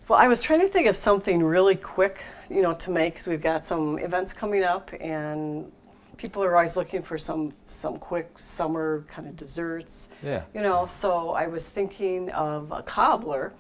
Well, I was trying to think of something really quick, to make, because we've got some events coming up, and people are always looking for some quick summer kind of desserts. Yeah. So I was thinking of a cobbler,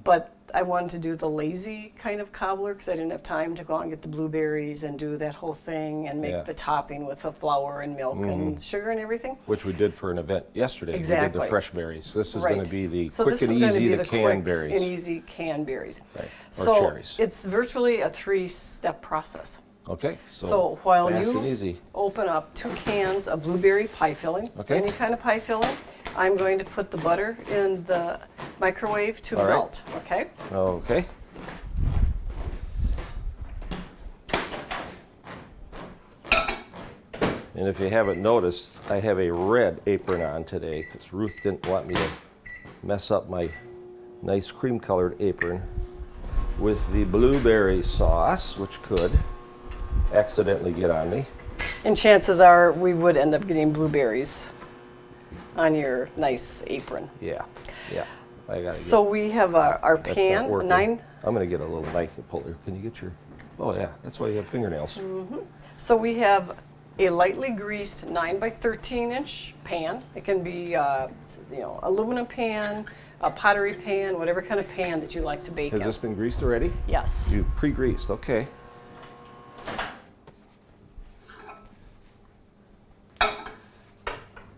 but I wanted to do the lazy kind of cobbler because I didn't have time to go out and get the blueberries and do that whole thing and make the topping with the flour and milk and sugar and everything. Which we did for an event yesterday. Exactly. We did the fresh berries. This is Right. going to be the So quick this and is going to easy, be the quick canned berries. and easy canned berries. Right. Or So cherries. it's virtually a 3-step process. Okay. So while fast you and easy. open up 2 cans of blueberry pie filling, Okay. any kind of pie filling, I'm going to put the butter in the microwave to All right. melt, okay? Okay. And if you haven't noticed, I have a red apron on today because Ruth didn't want me to mess up my nice cream-colored apron with the blueberry sauce, which could accidentally get on me. And chances are we would end up getting blueberries on your nice apron. Yeah, yeah. I gotta So we have our get, that's not pan, working. 9. I'm gonna get a little knife and pull here. Can you get your? Oh yeah, that's why you have fingernails. So we have a lightly greased 9 by 13 inch pan. It can be, aluminum pan, a pottery pan, whatever kind of pan that you like to bake Has in. this been greased already? Yes. You pre-greased, okay.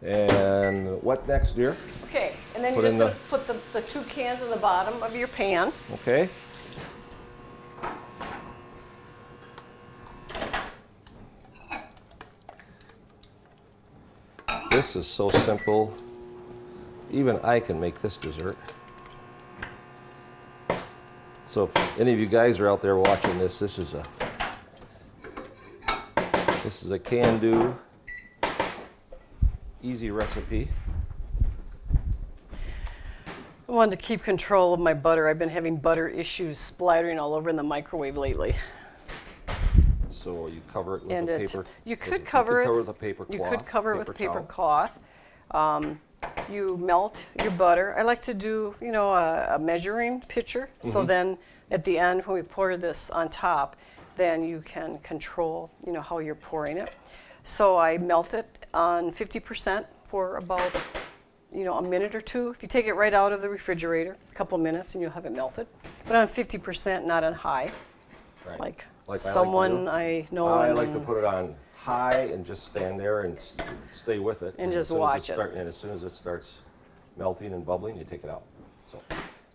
And what next, dear? Okay, and then Put you're in just going to put the 2 cans in the bottom of your pan. Okay. This is so simple. Even I can make this dessert. So if any of you guys are out there watching this, this is a can-do, easy recipe. I wanted to keep control of my butter. I've been having butter issues splattering all over in the microwave lately. So you cover it with And a paper. you could cover it. with a paper cloth. You could cover it with a paper towel. cloth. You melt your butter. I like to do, a measuring pitcher. So then at the end, when we pour this on top, then you can control, how you're pouring it. So I melt it on 50% for about, a minute or 2. If you take it right out of the refrigerator, a couple minutes, and you'll have it melted. But on 50%, not on high. Right. Like Like I like to someone do. I know. I and- like to put it on high and just stand there and stay with it. And as just soon as watch it. And as soon as it starts melting and bubbling, you take it out. So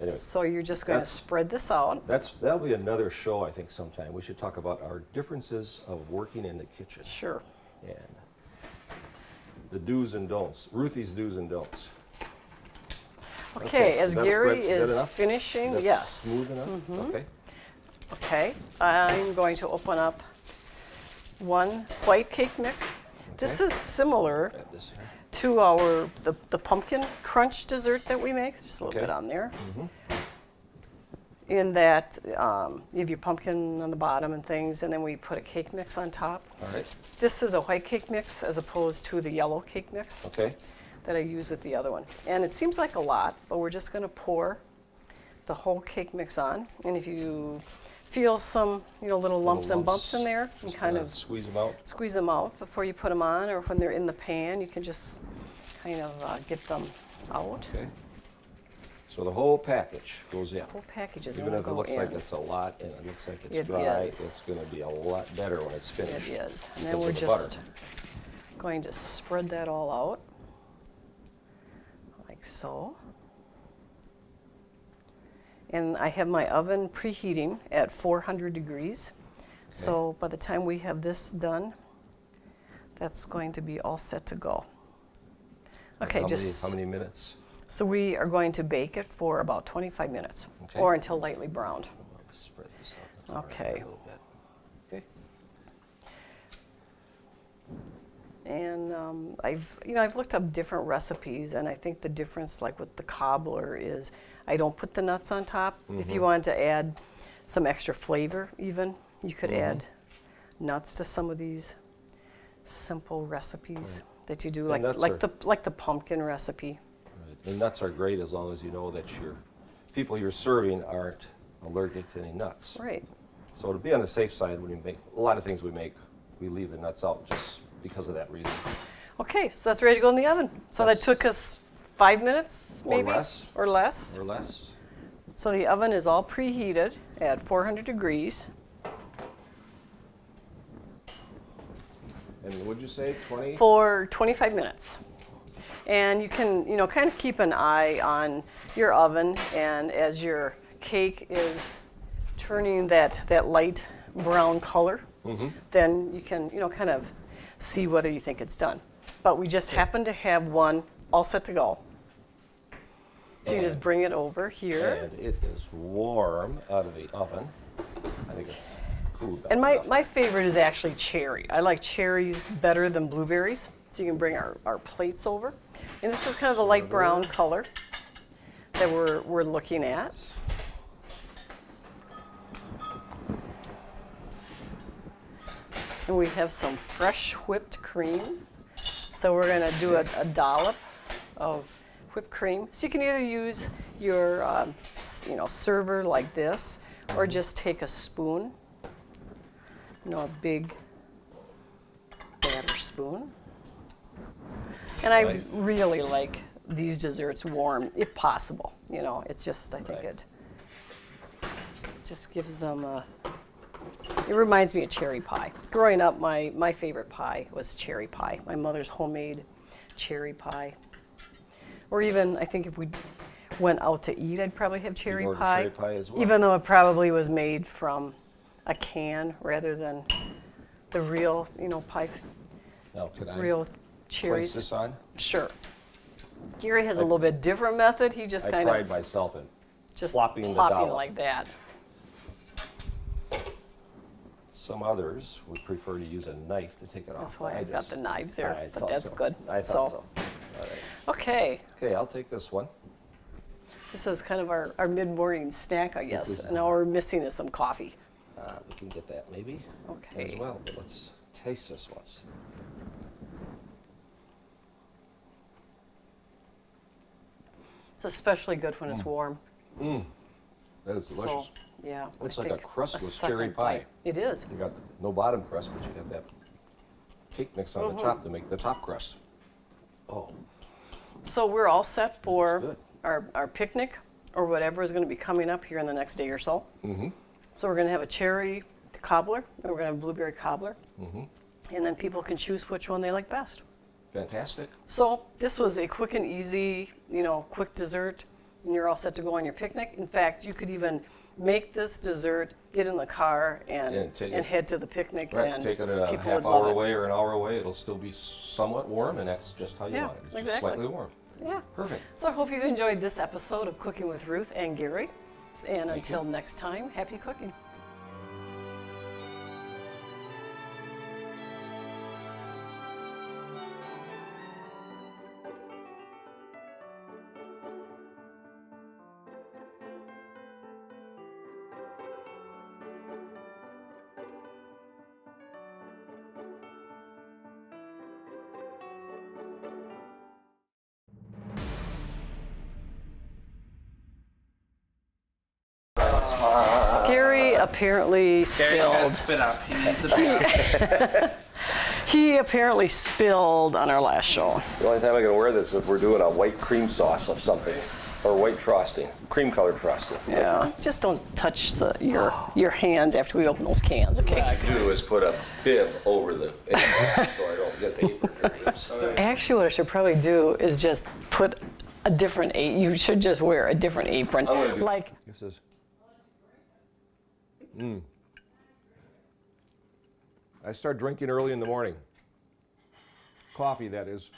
anyway, So you're just going to That's- spread this out. that'll be another show, I think, sometime. We should talk about our differences of working in the kitchen Sure. and the do's and don'ts. Ruthie's do's and don'ts. Okay, as That's Gary good. Is that is enough? finishing, That's yes. Smooth enough? Okay. Okay, I'm going to open up 1 white cake mix. This Okay. is similar Add this here. to the pumpkin crunch dessert that we make. Just a little Okay. bit on there. In that you have your pumpkin on the bottom and things, and then we put a cake mix on top. All right. This is a white cake mix as opposed to the yellow cake mix Okay. that I use with the other one. And it seems like a lot, but we're just going to pour the whole cake mix on. And if you feel some, little lumps and bumps in there, you Just kind gonna of squeeze them out. squeeze them out before you put them on, or when they're in the pan, you can just kind of get them out. Okay. So the whole package goes in. The whole package is Even going to if it go looks in. like it's a lot and it looks like it's It dry, is. it's going to be a lot better when it's finished. It is. And then because we're of the just butter. going to spread that all out, like so. And I have my oven preheating at 400 degrees. So by the time we have this done, that's going to be all set to go. Okay, How many minutes? So we are going to bake it for about 25 minutes, Okay. or until lightly browned. Let's spread this out. Okay. A little bit. Okay. And I've looked up different recipes, and I think the difference, like with the cobbler, is I don't put the nuts on top. If you wanted to add some extra flavor, even you could add nuts to some of these simple recipes that you do, And nuts like the pumpkin recipe. Right. And nuts are great as long as you know that your people you're serving aren't allergic to any nuts. Right. So to be on the safe side, when you make a lot of things we make, we leave the nuts out just because of that reason. Okay, so that's ready to go in the oven. So that took us 5 minutes, Or maybe? less. Or less. Or less. So the oven is all preheated at 400 degrees. And would you say 20? For 25 minutes. And you can, kind of keep an eye on your oven, and as your cake is turning that light brown color, then you can, kind of see whether you think it's done. But we just happen to have one all set to go. So you just bring it over here. And it is warm out of the oven. I think it's cooled down And enough. my favorite is actually cherry. I like cherries better than blueberries. So you can bring our plates over. And this is kind of the light brown color that we're looking at. And we have some fresh whipped cream. So we're going to do a dollop of whipped cream. So you can either use your server like this, or just take a spoon, a big batter spoon. And I Right. really like these desserts warm, if possible. It's just, I think Right. it just gives them it reminds me of cherry pie. Growing up, my favorite pie was cherry pie. My mother's homemade cherry pie. Or even, I think if we went out to eat, I'd probably have cherry order pie. cherry pie as well? Even though it probably was made from a can rather than the real, pie, Now, can I real place cherries. this on? Sure. Gary has a little bit different method. He just I kind pride of myself in just plopping the plopping dollop. like that. Some others would prefer to use a knife to take it off. That's why I I've got just- the knives there, I but thought that's so. good. I thought so. All right. Okay, Okay, I'll take this one. this is kind of our mid-morning snack, I guess. is- And all we're missing is some coffee. We can get that maybe Okay. as well, but let's taste this once. It's especially good when it's warm. That is delicious. So, yeah. It's I like a think crustless second cherry pie. bite. It is. You got no bottom crust, but you got that cake mix on Mm-hmm. the top to make the top crust. Oh, So we're all set for good. our picnic or whatever is going to be coming up here in the next day or so. Mm-hmm. So we're going to have a cherry cobbler, and we're going to have a blueberry cobbler. Mm-hmm. And then people can choose which one they like best. fantastic. So this was a quick and easy, quick dessert, and you're all set to go on your picnic. In fact, you could even make this dessert, get in the car, and take it- head to the picnic. Right, and take it a people half would love hour it. away or an hour away, it'll still be somewhat warm, and that's just how you Yeah, want it. It's just exactly. slightly warm. Yeah. Perfect. So I hope you've enjoyed this episode of Cooking with Ruth and Gary. And Thank until next time, happy cooking. Gary apparently Gary's got spilled. spit up. He needs a bit. He apparently spilled on our last show. The only time I can wear this is if we're doing a white cream sauce of something, or white frosting, cream colored frosting. Yeah. Just don't touch your hands after we open those cans, What okay? I do is put a bib over the apron so I don't get the apron dirty. So, Actually, what I should probably do is just put a different you should just wear a different apron. I'm gonna do- Like, this is. I start drinking early in the morning. Coffee, that is.